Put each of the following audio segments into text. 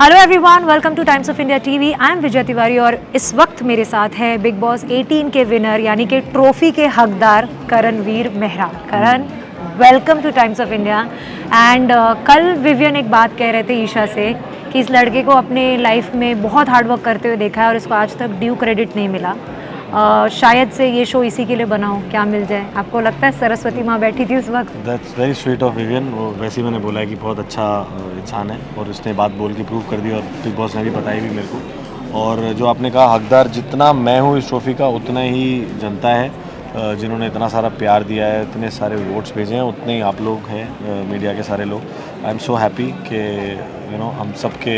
Hello everyone, welcome to Times of India TV. I am Vijay Tiwari और इस वक्त मेरे साथ है बिग बॉस 18 के विनर यानी कि ट्रॉफी के हकदार Karanveer Mehra. Karan, welcome to Times of India. And कल विवियन एक बात कह रहे थे ईशा से कि इस लड़के को अपने लाइफ में बहुत हार्डवर्क करते हुए देखा है और इसको आज तक ड्यू क्रेडिट नहीं मिला। शायद से ये शो इसी के लिए बनाओ, क्या मिल जाए। आपको लगता है सरस्वती माँ बैठी थी उस वक्त? That's very sweet of Vivian. वो वैसे ही मैंने बोला है कि बहुत अच्छा इंसान है और उसने बात बोल के प्रूव कर दी और बिग बॉस ने भी बताई भी मेरे को। और जो आपने कहा हकदार जितना मैं हूँ इस ट्रॉफी का उतना ही जनता है, जिन्होंने इतना सारा प्यार दिया है, इतने सारे वोट्स भेजे हैं, उतने ही आप लोग हैं, मीडिया के सारे लोग। आई एम सो हैप्पी कि हम सब के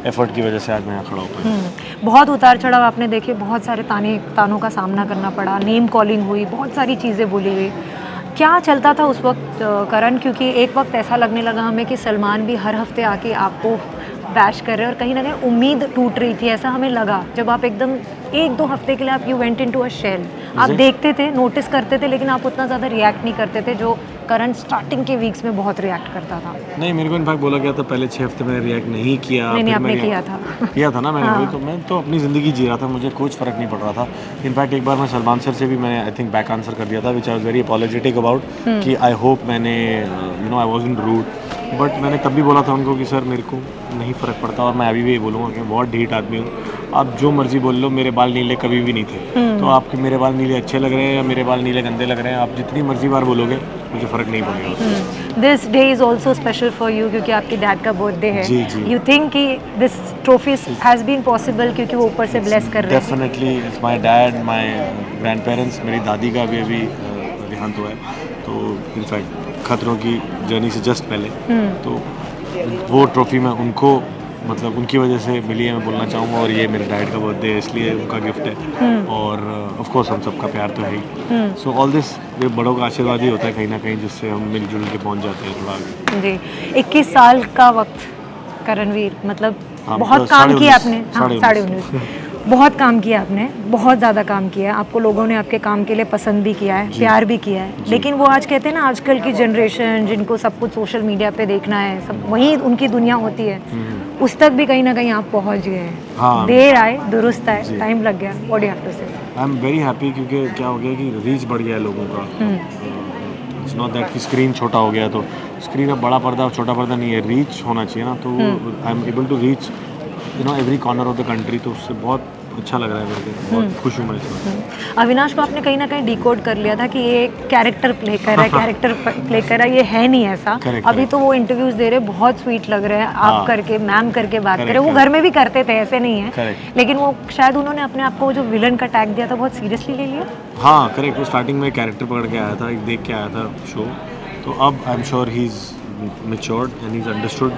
एफर्ट की वजह से आज मैं यहाँ खड़ा हो पाया। बहुत उतार चढ़ाव आपने देखे, बहुत सारे तानों का सामना करना पड़ा, नेम कॉलिंग हुई, बहुत सारी चीज़ें बोली हुई। क्या चलता था उस वक्त करण? क्योंकि एक वक्त ऐसा लगने लगा हमें कि सलमान भी हर हफ्ते आके आपको बैश कर रहे हैं और कहीं ना कहीं उम्मीद टूट रही थी, ऐसा हमें लगा जब आप एकदम 1-2 हफ्ते के लिए आप you went into a shell. आप देखते थे, नोटिस करते थे, लेकिन आप उतना ज़्यादा रिएक्ट नहीं करते थे जो करण स्टार्टिंग के वीक्स में बहुत रिएक्ट करता था। नहीं, मेरे को इनफैक्ट बोला गया था पहले 6 हफ्ते मैंने रिएक्ट नहीं किया। नहीं, फिर आपने मैं किया था। किया था ना मैंने। हाँ। वही तो, मैं तो अपनी ज़िंदगी जी रहा था, मुझे कुछ फ़र्क नहीं पड़ रहा था। इनफैक्ट एक बार मैं सलमान सर से भी मैंने आई थिंक बैक आंसर कर दिया था, which I was very apologetic about कि आई होप मैंने आई वाज़न्ट रूड। बट मैंने तब भी बोला था उनको कि सर मेरे को नहीं फ़र्क पड़ता और मैं अभी भी ये बोलूँगा कि बहुत ढीठ आदमी हूँ। आप जो मर्ज़ी बोल लो, मेरे बाल नीले कभी भी नहीं थे। तो आपके मेरे बाल नीले अच्छे लग रहे हैं या मेरे बाल नीले गंदे लग रहे हैं, आप जितनी मर्ज़ी बार बोलोगे मुझे फ़र्क नहीं पड़ेगा। This day is also special for you क्योंकि आपके डैड का बर्थडे है। जी, जी। यू थिंक कि this trophy has been possible क्योंकि वो ऊपर से ब्लेस कर रहे हैं? Definitely it's my dad, my grand parents. मेरी दादी का भी अभी देहांत हुआ है, तो इनफैक्ट खतरों की जर्नी से जस्ट पहले। तो वो ट्रॉफी मैं उनको, मतलब उनकी वजह से मिली है, मैं बोलना चाहूँगा। और ये मेरे डैड का बर्थडे है, इसलिए उनका गिफ्ट है। और ऑफ कोर्स हम सबका प्यार तो है ही। सो ऑल दिस ये बड़ों का आशीर्वाद ही होता है कहीं ना कहीं, जिससे हम मिलजुल के पहुँच जाते हैं थोड़ा आगे। जी। 21 साल का वक्त करणवीर, मतलब हाँ, बहुत काम साढ़े किया उन्नीस, आपने। हाँ, साढ़े 19.5 बहुत काम किया आपने, बहुत ज़्यादा काम किया है। आपको लोगों ने आपके काम के लिए पसंद भी किया है, प्यार भी किया है। लेकिन वो आज कहते हैं ना, आजकल की जनरेशन जिनको सब कुछ सोशल मीडिया पे देखना है, सब वही उनकी दुनिया होती है, उस तक भी कहीं ना कहीं आप पहुंच गए हैं। हाँ। देर आए दुरुस्त आए, टाइम लग गया। What do you have to say? I am very happy क्योंकि क्या हो गया कि रीच बढ़ गया है लोगों का। इट्स नॉट दैट कि स्क्रीन छोटा हो गया, तो स्क्रीन अब बड़ा पर्दा छोटा पर्दा नहीं है, रीच होना चाहिए ना। तो I am able to reach every corner of the country, तो उससे बहुत अच्छा लग रहा है मेरे को, बहुत खुश हूँ मैं इसमें। अविनाश को आपने कहीं ना कहीं डिकोड कर लिया था कि ये कैरेक्टर प्ले कर रहा है, कैरेक्टर प्ले कर रहा है, ये है नहीं ऐसा। Correct, अभी तो वो इंटरव्यूज दे रहे, बहुत स्वीट लग रहे हैं आप हाँ। करके, मैम करके बात Correct, करें। वो correct. घर में भी करते थे, ऐसे नहीं है। Correct. लेकिन वो शायद उन्होंने अपने आप को जो विलन का टैग दिया था बहुत सीरियसली ले लिया। हाँ करेक्ट, वो स्टार्टिंग में कैरेक्टर पकड़ के आया था, एक देख के आया था शो। तो अब I am sure he is matured and he is understood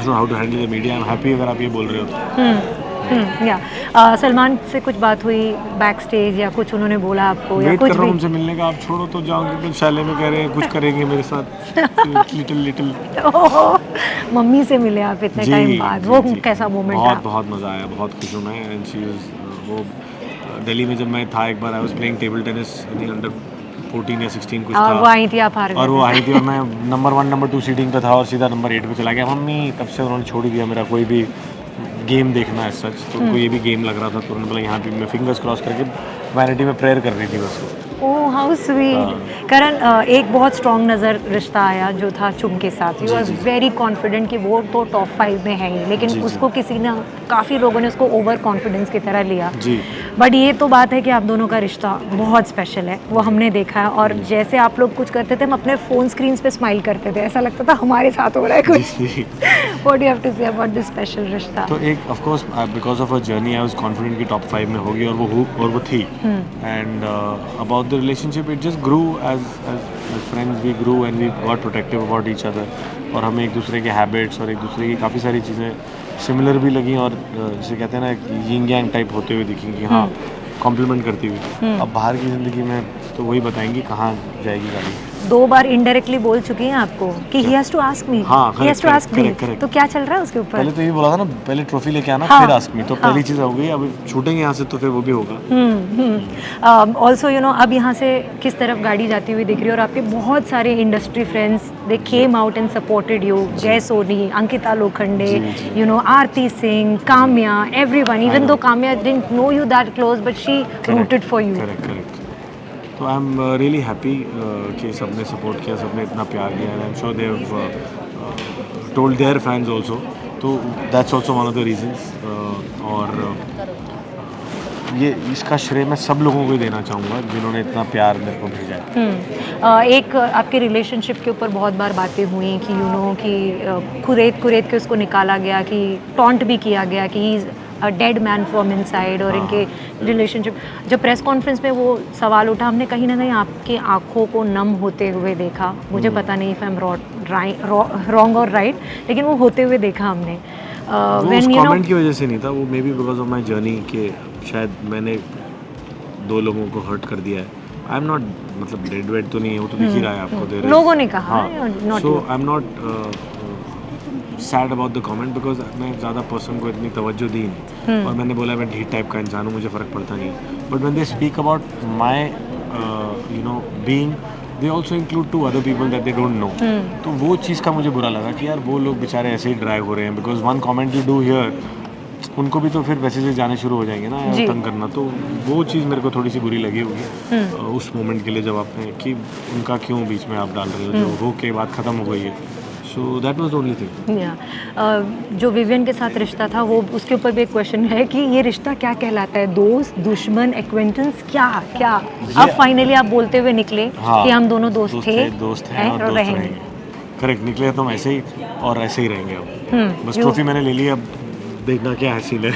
how to handle the media. I am happy अगर आप ये बोल रहे हो तो। या सलमान से कुछ बात हुई बैक स्टेज या कुछ उन्होंने बोला आपको या वेट कुछ कर रहा हूँ भी? उनसे मिलने का। आप छोड़ो तो जाऊँगी, तो शैले में कह रहे हैं कुछ करेंगे मेरे साथ लिटिल लिटिल। मम्मी से मिले आप इतने टाइम बाद, वो कैसा मोमेंट था? बहुत मज़ा आया, बहुत खुश हूँ मैं। एंड शी वाज वो दिल्ली में जब मैं था एक बार, I was playing table tennis under 14 या 16 कुछ और था। वो आई थी, आप हार और वो गए आई थी और मैं नंबर 1 नंबर 2 सीटिंग पे था और सीधा नंबर 8 पे चला गया। मम्मी तब से उन्होंने छोड़ ही दिया मेरा कोई भी गेम देखना है सच। तो उनको ये भी गेम लग रहा था, तो उन्होंने बोला यहाँ पे मैं फिंगर्स क्रॉस करके वैनिटी में प्रेयर कर रही थी बस। Oh how sweet. करण, एक बहुत स्ट्रॉन्ग नज़र रिश्ता आया जो था चुम के साथ। ही वॉज वेरी कॉन्फिडेंट कि वो तो टॉप 5 में है ही, लेकिन जी, उसको किसी ने, काफ़ी लोगों ने उसको ओवर कॉन्फिडेंस की तरह लिया। जी। बट ये तो बात है कि आप दोनों का रिश्ता बहुत स्पेशल है, वो हमने देखा है। और जैसे आप लोग कुछ करते थे, हम अपने फ़ोन स्क्रीन पे स्माइल करते थे, ऐसा लगता था हमारे साथ हो रहा है कुछ। जी। What do you have to say about this special रिश्ता? तो एक of course because of a journey I was confident कि टॉप 5 में होगी, और वो थी। And about the relationship it just grew as friends. We grew and we got protective about each other. और हमें एक दूसरे के हैबिट्स और एक दूसरे की काफ़ी सारी चीज़ें सिमिलर भी लगी, और जिसे कहते हैं ना यिंग यांग टाइप होते हुए दिखें कि हाँ कॉम्प्लीमेंट करती हुई। अब बाहर की ज़िंदगी में तो वही बताएंगी कहाँ जाएगी गाड़ी। 2 बार इनडायरेक्टली बोल चुकी हैं आपको कि he has to ask me, हाँ, he has to ask me, correct. तो क्या चल रहा है उसके ऊपर? पहले तो ये बोला था ना, पहले ट्रॉफी लेके आना हाँ, फिर आस्क मी, तो पहली चीज़ हो गई, अब छूटेंगे यहाँ से तो फिर वो भी होगा। ऑल्सो यू नो अब यहाँ से किस तरफ गाड़ी जाती हुई दिख रही है और आपके बहुत सारे industry friends they came out and supported you, Jay Soni, Ankita Lokhande, you know Aarti Singh, Kamya, everyone, even though Kamya didn't know you that close but she rooted for you. Correct. तो आई एम रियली हैप्पी कि सबने सपोर्ट किया, सबने इतना प्यार दिया, and I am sure they have told their fans also, तो that's also one of the reasons. और ये इसका श्रेय मैं सब लोगों को ही देना चाहूँगा जिन्होंने इतना प्यार मेरे को भेजा है। एक आपके रिलेशनशिप के ऊपर बहुत बार बातें हुई कि यू नो कि कुरेद के उसको निकाला गया, कि टॉन्ट भी किया गया कि he is a dead man from inside, और इनके रिलेशनशिप, जब प्रेस कॉन्फ्रेंस में वो सवाल उठा, हमने कहीं ना कहीं आपकी आंखों को नम होते हुए देखा, मुझे पता नहीं इफ आई एम रॉन्ग और राइट, लेकिन वो होते हुए देखा हमने। वो उस कमेंट की वजह से नहीं था, वो may be because of my journey, के शायद मैंने 2 लोगों को हर्ट कर दिया है। आई एम नॉट, मतलब डेड वेड तो नहीं है, वो तो दिख ही रहा है आपको, दे रहे लोगों ने कहा, so I am not sad about the comment, because मैं ज़्यादा पर्सन को इतनी तवज्जो दी नहीं, और मैंने बोला मैं ढीठ टाइप का इंसान हूँ, मुझे फ़र्क पड़ता नहीं, but when they speak about my you know being, they also include to other people that they don't know, तो वो चीज़ का मुझे बुरा लगा कि यार वो लोग बेचारे ऐसे ही ड्रैग हो रहे हैं, because one comment you do here, उनको भी तो फिर मैसेजेस जाने शुरू हो जाएंगे ना, तंग करना, तो वो चीज़ मेरे को थोड़ी सी बुरी लगी होगी उस मोमेंट के लिए, जब आपने कि उनका क्यों बीच में आप डाल रहे हो, जो हो के बात ख़त्म हो गई है, so that was the only thing. जो विवियन के साथ रिश्ता था, वो उसके ऊपर भी एक क्वेश्चन है कि ये रिश्ता क्या कहलाता है, दोस्त, दुश्मन, एक्वेंटेंस, क्या क्या? अब फाइनली आप बोलते हुए निकले कि हम दोनों दोस्त थे, दोस्त हैं और दोस्त रहेंगे। करेक्ट, निकले तो हम ऐसे ही और ऐसे ही रहेंगे अब। बस ट्रॉफी मैंने ले ली, अब देखना क्या हासिल है।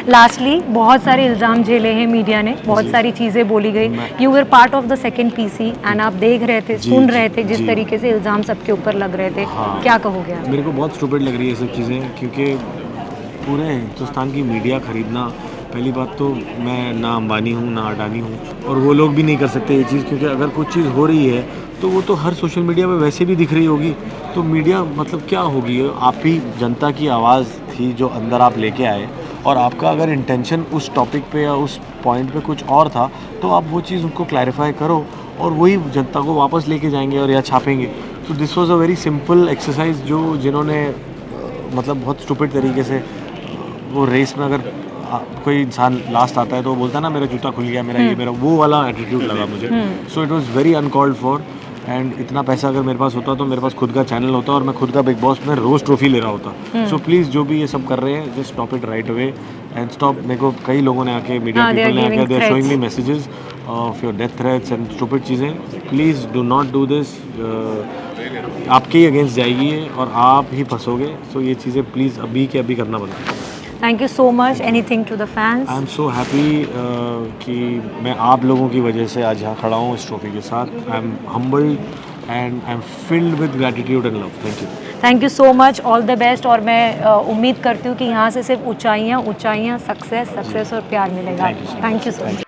लास्टली बहुत सारे इल्ज़ाम झेले हैं मीडिया ने, बहुत सारी चीज़ें बोली गई, you were part of the second PC and आप देख रहे थे, सुन रहे थे जिस तरीके से इल्ज़ाम सबके ऊपर लग रहे थे, क्या कहोगे आप? मेरे को बहुत स्टूपिड लग रही है ये सब चीज़ें, क्योंकि पूरे हिंदुस्तान की मीडिया खरीदना, पहली बात तो मैं ना अंबानी हूँ ना अडानी हूँ, और वो लोग भी नहीं कर सकते ये चीज़, क्योंकि अगर कुछ चीज़ हो रही है तो वो तो हर सोशल मीडिया पे वैसे भी दिख रही होगी, तो मीडिया मतलब क्या होगी? आप ही जनता की आवाज़ थी जो अंदर आप लेके आए, और आपका अगर इंटेंशन उस टॉपिक पे या उस पॉइंट पे कुछ और था, तो आप वो चीज़ उनको क्लैरिफाई करो, और वही जनता को वापस लेके जाएंगे और या छापेंगे। तो this was a very simple exercise, जो जिन्होंने मतलब बहुत स्टूपिड तरीके से वो रेस में, अगर कोई इंसान लास्ट आता है तो वो बोलता है ना मेरा जूता खुल गया, मेरा ये मेरा, वो वाला एटीट्यूड लगा मुझे। So it was very uncalled for, and इतना पैसा अगर मेरे पास होता तो मेरे पास खुद का चैनल होता और मैं खुद का बिग बॉस में रोज़ ट्रॉफी ले रहा होता। सो प्लीज़ जो भी ये सब कर रहे हैं, just stop it right away and stop. मेरे को कई लोगों ने आके, मीडिया पीपल ने आके, they are showing me messages of your death threats and stupid चीज़ें। Please do not do this, आपके ही अगेंस्ट जाएगी ये और आप ही फंसोगे। सो ये चीज़ें प्लीज़ अभी के अभी करना बंद करो। Thank you so much. Anything to the fans? I am so happy कि मैं आप लोगों की वजह से आज यहाँ खड़ा हूँ इस ट्रॉफी के साथ। I am humbled and I M filled with gratitude and love. Thank you. Thank you so much, all the best. और मैं उम्मीद करती हूँ कि यहाँ से सिर्फ ऊंचाइयाँ, सक्सेस और प्यार मिलेगा। Thank you so much.